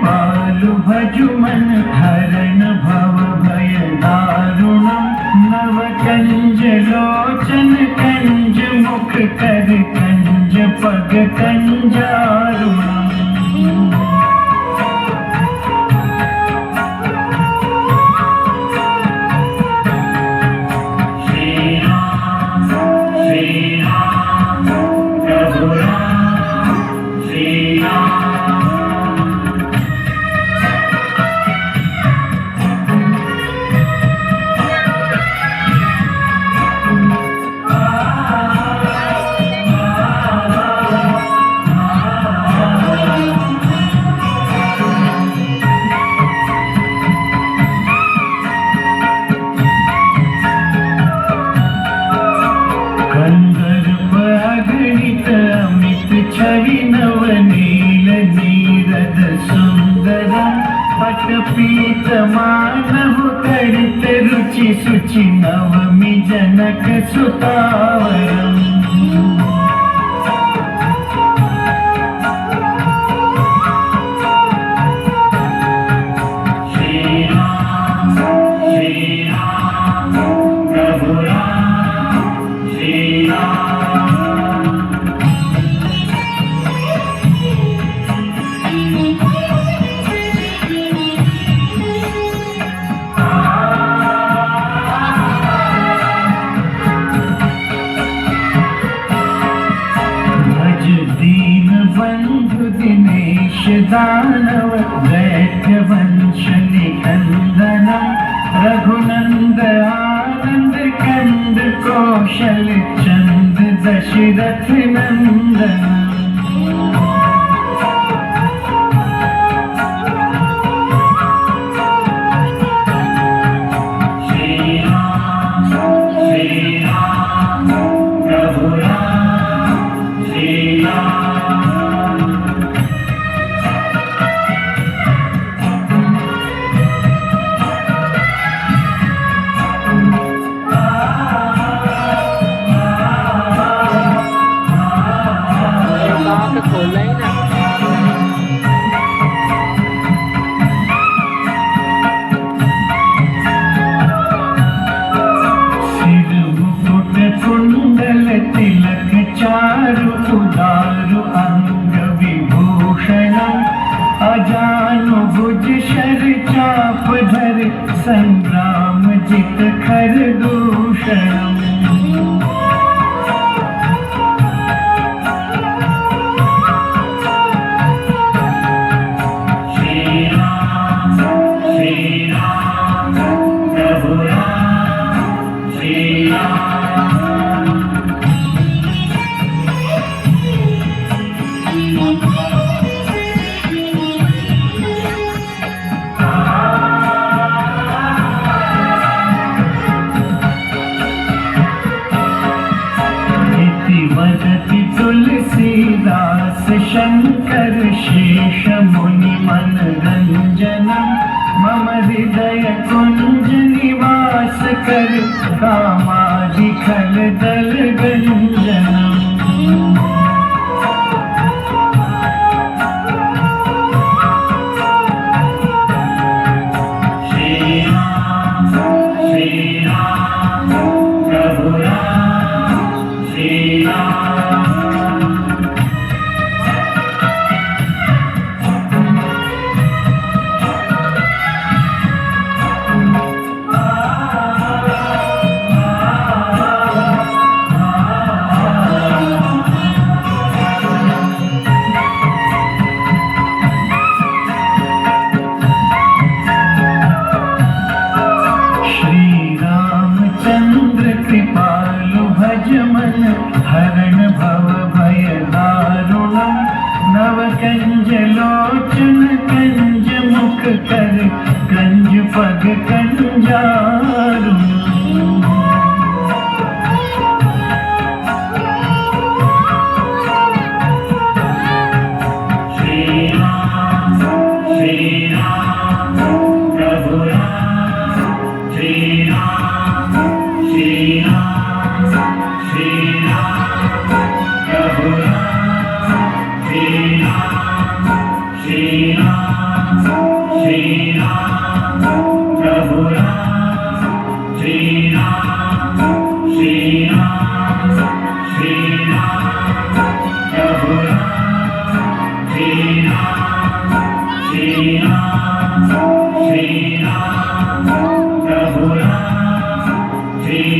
कृपालु भजु मन हरण भव भय दारुणम नव कंज लोचन कंज मुख कर कंज पग कंजारुणम नवनील नीरद सुंदरम पटपीत मानव करित रुचि सुचि नवमी जनक सुतावरम श्री राम प्रभु राम श्री राम दानव दैत्य वंश निकंदन रघुनंद आनंद कंद कौशल चंद दशरथ नंदन श्री राम प्रभु राम श्री राम चारु उदारु अंग विभूषण अजानु भुज शर चाप धर संग्राम जित खर दूषण श्री राम प्रभु राम श्री राम वदति तुलसीदास शंकर शेष मुनि मनरंजनम मम हृदय कुंज निवास कर कामादि खल दल गंजनम श्री राम प्रभु राम श्री राम कृपालु भज मन हरण भव भय दारुणम नव कंज लोचन कंज मुख कर कंज पग कंजा